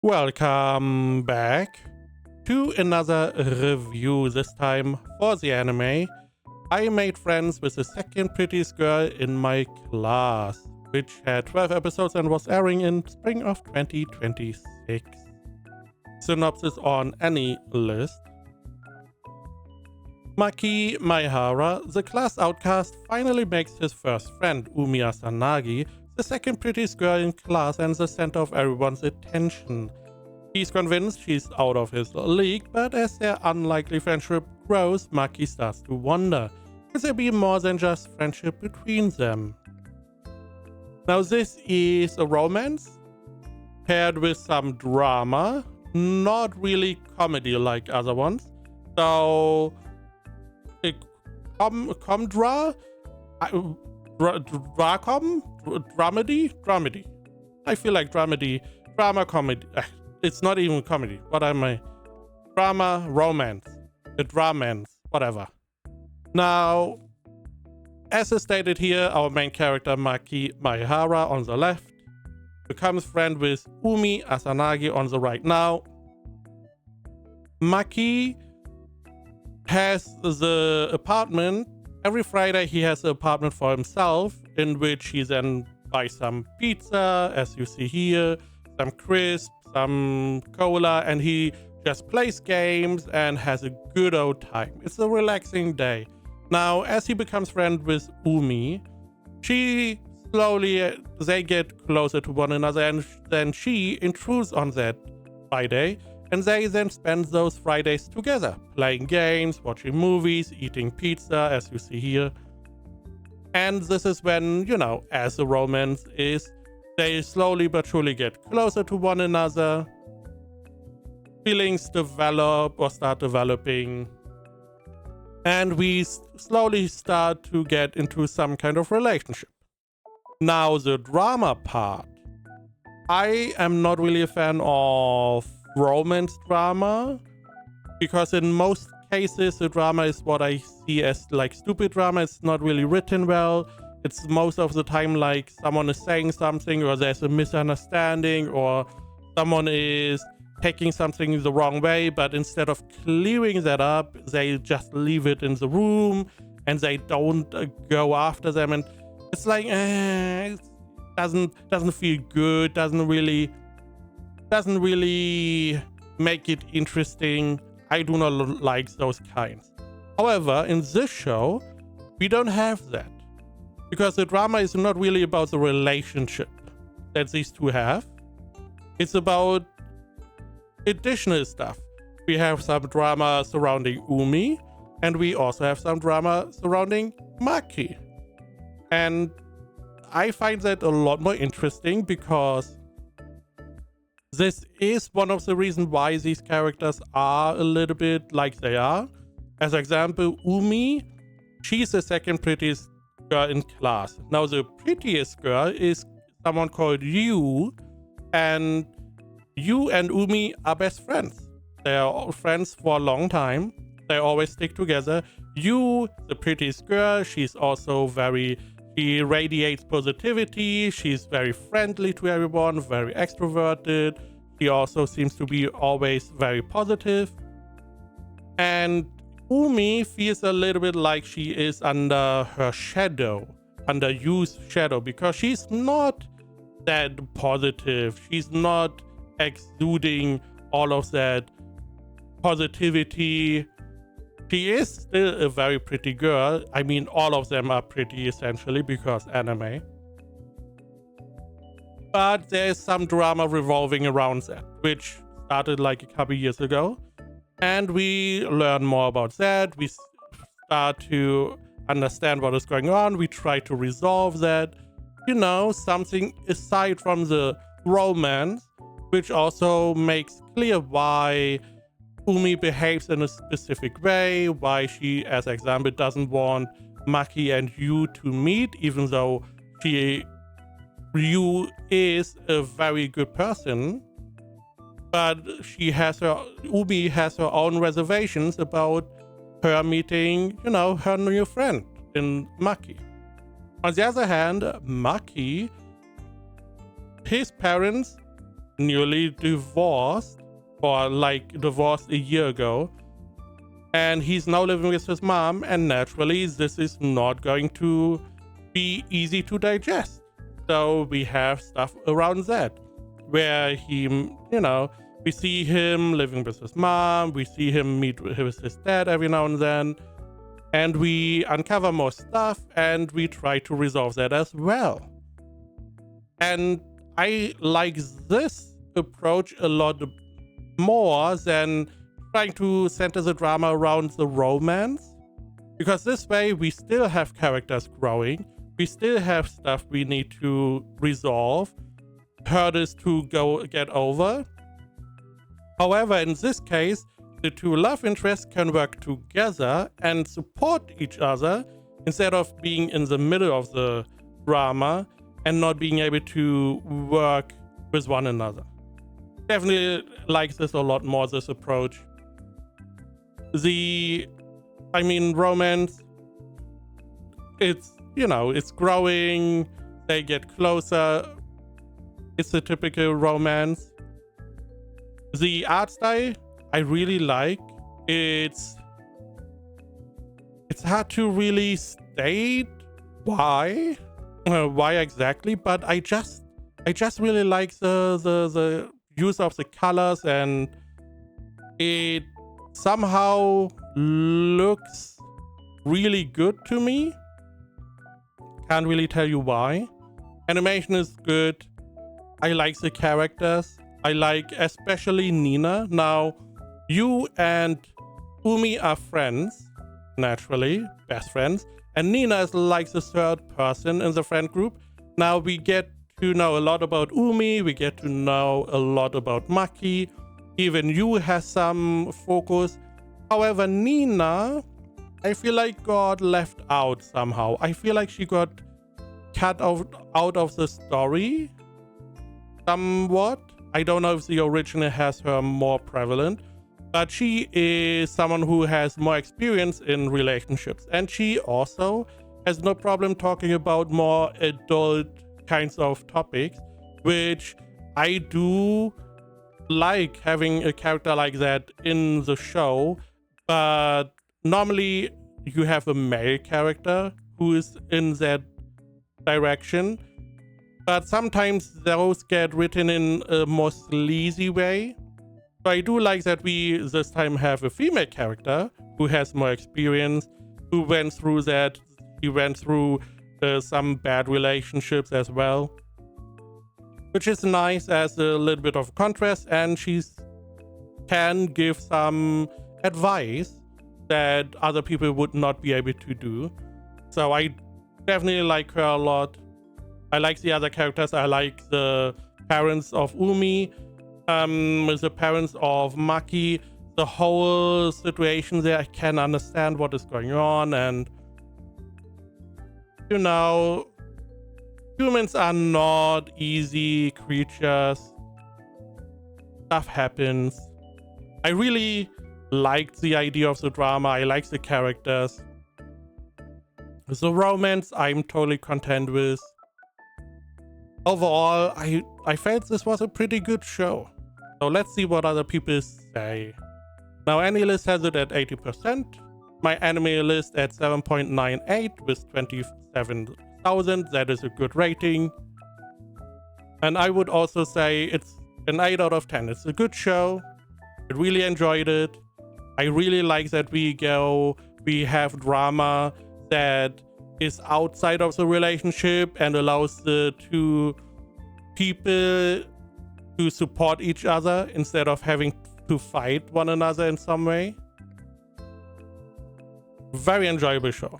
Welcome back to another review, this time for the anime. I made friends with the second prettiest girl in my class, which had 12 episodes and was airing in spring of 2026. Synopsis on any list. Maki Maihara, the class outcast, finally makes his first friend, Umi Asanagi, the second prettiest girl in class and the center of everyone's attention. He's convinced she's out of his league, but as their unlikely friendship grows, Maki starts to wonder, could there be more than just friendship between them? Now this is a romance paired with some drama, not really comedy like other ones. So dramedy. I feel like drama comedy. It's not even comedy. What am I? Drama, romance, whatever. Now, as is stated here, our main character Maki Maihara on the left becomes friend with Umi Asanagi on the right. Now, Maki has the apartment. Every Friday he has an apartment for himself, in which he then buys some pizza, as you see here, some crisps, some cola, and he just plays games and has a good old time. It's a relaxing day. Now, as he becomes friends with Umi, they get closer to one another, and then she intrudes on that Friday, and they then spend those Fridays together, playing games, watching movies, eating pizza, as you see here. And this is when, as the romance is, they slowly but surely get closer to one another. Feelings develop or start developing. And we slowly start to get into some kind of relationship. Now, the drama part. I am not really a fan of romance drama, because in most cases the drama is what I see as like stupid drama. It's not really written well. It's most of the time like someone is saying something, or there's a misunderstanding, or someone is taking something the wrong way, but instead of clearing that up, they just leave it in the room and they don't go after them, and it's like it doesn't feel good, doesn't really make it interesting. I do not like those kinds. However, in this show we don't have that, because the drama is not really about the relationship that these two have. It's about additional stuff. We have some drama surrounding Umi, and we also have some drama surrounding Maki. And I find that a lot more interesting, because this is one of the reasons why these characters are a little bit like they are. As example, Umi, she's the second prettiest girl in class. Now, the prettiest girl is someone called Yu, and Yu and Umi are best friends. They are all friends for a long time. They always stick together. Yu, the prettiest girl, she's also she radiates positivity. She's very friendly to everyone, very extroverted. She also seems to be always very positive. And Umi feels a little bit like she is under her shadow, under Yu's shadow, because she's not that positive. She's not exuding all of that positivity. She is still a very pretty girl. I mean, all of them are pretty essentially, because anime. But there's some drama revolving around that, which started like a couple years ago. And we learn more about that. We start to understand what is going on. We try to resolve that. Something aside from the romance, which also makes clear why Umi behaves in a specific way, why she, as example, doesn't want Maki and Yu to meet, even though Yu is a very good person. But Umi has her own reservations about her meeting, her new friend in Maki. On the other hand, Maki, his parents newly divorced, or like divorced a year ago, and he's now living with his mom, and naturally this is not going to be easy to digest. So we have stuff around that where he, we see him living with his mom, we see him meet with his dad every now and then, and we uncover more stuff and we try to resolve that as well. And I like this approach a lot more than trying to center the drama around the romance, because this way we still have characters growing, we still have stuff we need to resolve, hurdles to get over. However, in this case, the two love interests can work together and support each other instead of being in the middle of the drama and not being able to work with one another. Definitely like this a lot more, this approach. Romance, it's growing, they get closer. It's a typical romance. The art style I really like. It's hard to really state why exactly, but I just really like the use of the colors, and it somehow looks really good to me. Can't really tell you why. Animation is good. I like the characters. I like especially Nina. Now, you and Umi are friends, naturally, best friends, and Nina is like the third person in the friend group. Now we get to know a lot about Umi, we get to know a lot about Maki, even you has some focus. However, Nina, I feel like got left out somehow. I feel like she got cut out of the story somewhat. I don't know if the original has her more prevalent, but she is someone who has more experience in relationships, and she also has no problem talking about more adult kinds of topics, which I do like having a character like that in the show. But normally you have a male character who is in that direction, but sometimes those get written in a more sleazy way. So I do like that we this time have a female character who has more experience, who went through that. He went through some bad relationships as well, which is nice as a little bit of contrast, and she can give some advice that other people would not be able to do. So I definitely like her a lot. I like the other characters. I like the parents of Umi, the parents of Maki. The whole situation there, I can understand what is going on, and humans are not easy creatures. Stuff happens. I really liked the idea of the drama. I like the characters. The romance, I'm totally content with. Overall, I felt this was a pretty good show. So let's see what other people say. Now, AniList has it at 80%. My anime list at 7.98 with 27,000. That is a good rating. And I would also say it's an 8 out of 10. It's a good show. I really enjoyed it. I really like that we have drama that is outside of the relationship and allows the two people to support each other instead of having to fight one another in some way. Very enjoyable show.